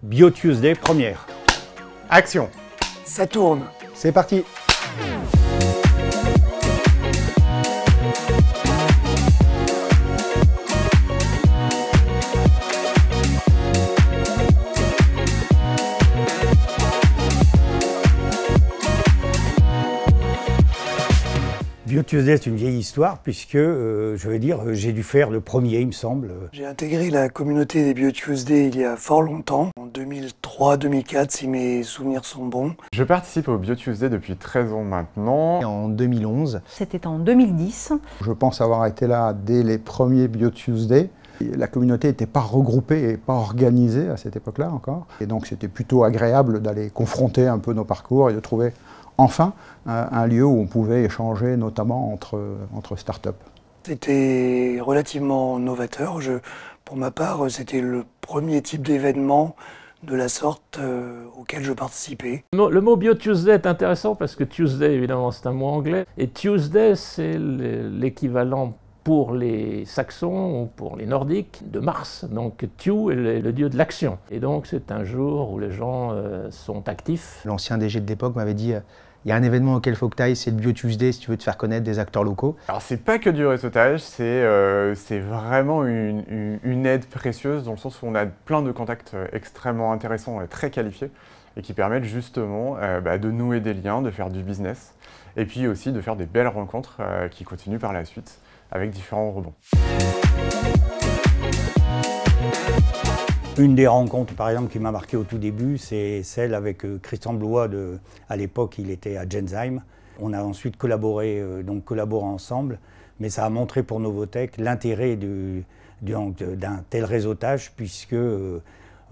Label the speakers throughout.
Speaker 1: Bio Tuesday première.
Speaker 2: Action.
Speaker 3: Ça tourne.
Speaker 2: C'est parti.
Speaker 1: Bio Tuesday, c'est une vieille histoire puisque, je veux dire, j'ai dû faire le premier, il me semble.
Speaker 3: J'ai intégré la communauté des Bio Tuesday il y a fort longtemps, en 2003-2004 si mes souvenirs sont bons.
Speaker 2: Je participe au Bio Tuesday depuis 13 ans maintenant.
Speaker 4: En 2011.
Speaker 5: C'était en 2010.
Speaker 6: Je pense avoir été là dès les premiers Bio Tuesday. La communauté n'était pas regroupée et pas organisée à cette époque-là encore. Et donc c'était plutôt agréable d'aller confronter un peu nos parcours et de trouver enfin un lieu où on pouvait échanger notamment entre startups.
Speaker 3: C'était relativement novateur. Pour ma part, c'était le premier type d'événement de la sorte auquel je participais.
Speaker 7: Le mot Bio Tuesday est intéressant parce que Tuesday, évidemment, c'est un mot anglais. Et Tuesday, c'est l'équivalent pour les Saxons ou pour les Nordiques de Mars. Donc Tew est le dieu de l'action. Et donc c'est un jour où les gens sont actifs.
Speaker 4: L'ancien DG de l'époque m'avait dit il y a un événement auquel il faut que tu ailles, c'est le Bio Tuesday si tu veux te faire connaître des acteurs locaux.
Speaker 2: Alors c'est pas que du réseautage, c'est vraiment une aide précieuse dans le sens où on a plein de contacts extrêmement intéressants et très qualifiés et qui permettent justement de nouer des liens, de faire du business et puis aussi de faire des belles rencontres qui continuent par la suite avec différents rebonds.
Speaker 1: Une des rencontres, par exemple, qui m'a marqué au tout début, c'est celle avec Christian Blois. À l'époque, il était à Gensheim. On a ensuite collaboré ensemble, mais ça a montré pour Novotech l'intérêt d'un tel réseautage, puisque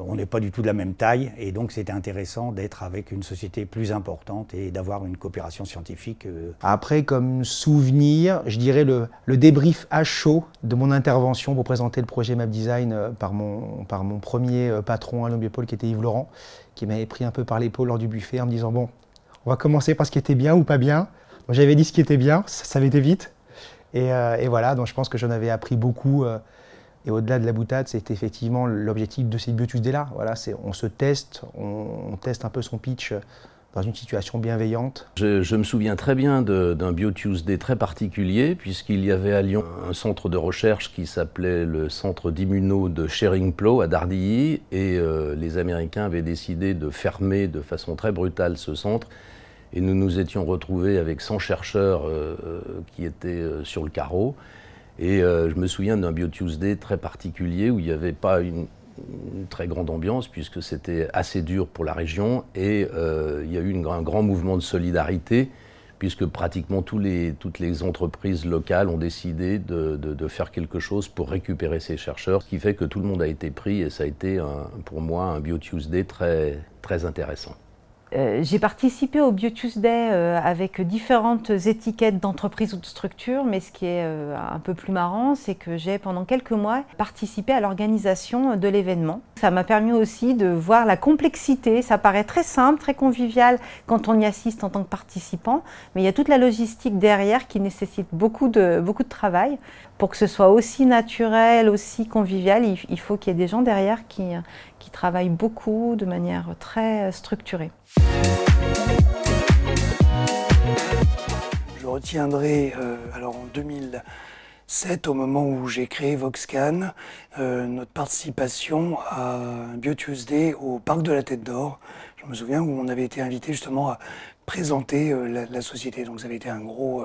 Speaker 1: on n'est pas du tout de la même taille, et donc c'était intéressant d'être avec une société plus importante et d'avoir une coopération scientifique.
Speaker 4: Après, comme souvenir, je dirais le débrief à chaud de mon intervention pour présenter le projet Map Design par mon premier patron à l'Ombiopole, qui était Yves Laurent, qui m'avait pris un peu par l'épaule lors du buffet en me disant « Bon, on va commencer par ce qui était bien ou pas bien ». J'avais dit ce qui était bien, ça avait été vite. Et voilà, donc je pense que j'en avais appris beaucoup. Et au-delà de la boutade, c'est effectivement l'objectif de ces Bio Tuesday-là. Voilà, on se teste, on teste un peu son pitch dans une situation bienveillante.
Speaker 8: Je me souviens très bien d'un Bio Tuesday très particulier, puisqu'il y avait à Lyon un centre de recherche qui s'appelait le centre d'immuno de Schering-Plough à Dardilly, et les Américains avaient décidé de fermer de façon très brutale ce centre. Et nous nous étions retrouvés avec 100 chercheurs qui étaient sur le carreau. Et je me souviens d'un Bio Tuesday très particulier où il n'y avait pas une très grande ambiance puisque c'était assez dur pour la région et il y a eu un grand mouvement de solidarité puisque pratiquement toutes les entreprises locales ont décidé de faire quelque chose pour récupérer ces chercheurs, ce qui fait que tout le monde a été pris et ça a été pour moi un Bio Tuesday très, très intéressant.
Speaker 5: J'ai participé au Bio Tuesday avec différentes étiquettes d'entreprises ou de structures, mais ce qui est un peu plus marrant, c'est que j'ai pendant quelques mois participé à l'organisation de l'événement. Ça m'a permis aussi de voir la complexité. Ça paraît très simple, très convivial quand on y assiste en tant que participant, mais il y a toute la logistique derrière qui nécessite beaucoup de travail. Pour que ce soit aussi naturel, aussi convivial, il faut qu'il y ait des gens derrière qui travaillent beaucoup de manière très structurée.
Speaker 3: Je retiendrai alors en 2007, au moment où j'ai créé Voxcan, notre participation à un Bio Tuesday au Parc de la Tête d'Or. Je me souviens où on avait été invité justement à présenter la société. Donc ça avait été un gros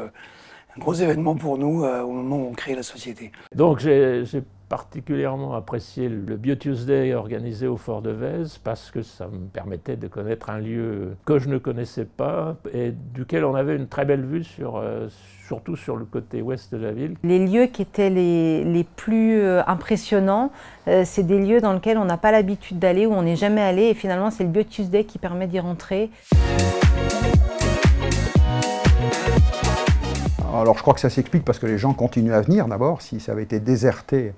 Speaker 3: événement pour nous au moment où on crée la société.
Speaker 7: Donc j'ai particulièrement apprécié le Bio Tuesday organisé au Fort de Vèze parce que ça me permettait de connaître un lieu que je ne connaissais pas et duquel on avait une très belle vue surtout sur le côté ouest de la ville.
Speaker 5: Les lieux qui étaient les plus impressionnants, c'est des lieux dans lesquels on n'a pas l'habitude d'aller, où on n'est jamais allé, et finalement c'est le Bio Tuesday qui permet d'y rentrer.
Speaker 6: Alors je crois que ça s'explique parce que les gens continuent à venir d'abord. Si ça avait été déserté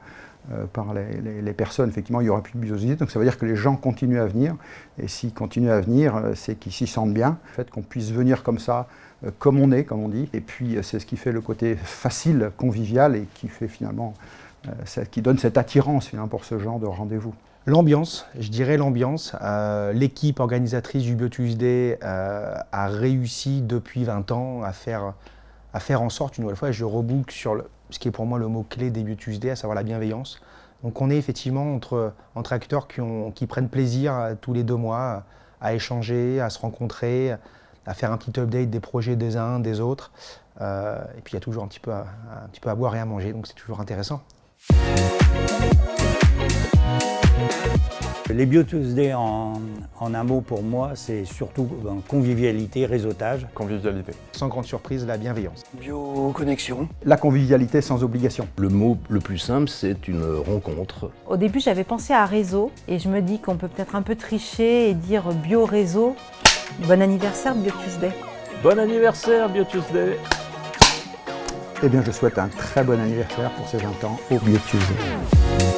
Speaker 6: par les personnes, effectivement il n'y aurait plus de Bio Tuesday. Donc ça veut dire que les gens continuent à venir. Et s'ils continuent à venir, c'est qu'ils s'y sentent bien. Le fait qu'on puisse venir comme ça, comme on est, comme on dit. Et puis c'est ce qui fait le côté facile, convivial et qui fait finalement, qui donne cette attirance finalement pour ce genre de rendez-vous.
Speaker 4: L'ambiance, je dirais l'ambiance. L'équipe organisatrice du BioTuesday a réussi depuis 20 ans à faire en sorte, une nouvelle fois, je reboucle sur ce qui est pour moi le mot-clé des BioTuesday, à savoir la bienveillance. Donc on est effectivement entre acteurs qui prennent plaisir tous les 2 mois à échanger, à se rencontrer, à faire un petit update des projets des uns, des autres. Et puis il y a toujours un petit peu à boire et à manger, donc c'est toujours intéressant.
Speaker 1: Les BioTuesday, en un mot pour moi, c'est surtout convivialité, réseautage.
Speaker 2: Convivialité.
Speaker 4: Sans grande surprise, la bienveillance.
Speaker 3: Bioconnexion.
Speaker 6: La convivialité sans obligation.
Speaker 8: Le mot le plus simple, c'est une rencontre.
Speaker 5: Au début, j'avais pensé à réseau et je me dis qu'on peut peut-être un peu tricher et dire bio-réseau. Bon anniversaire BioTuesday.
Speaker 7: Bon anniversaire BioTuesday.
Speaker 6: Eh bien, je souhaite un très bon anniversaire pour ces 20 ans au BioTuesday.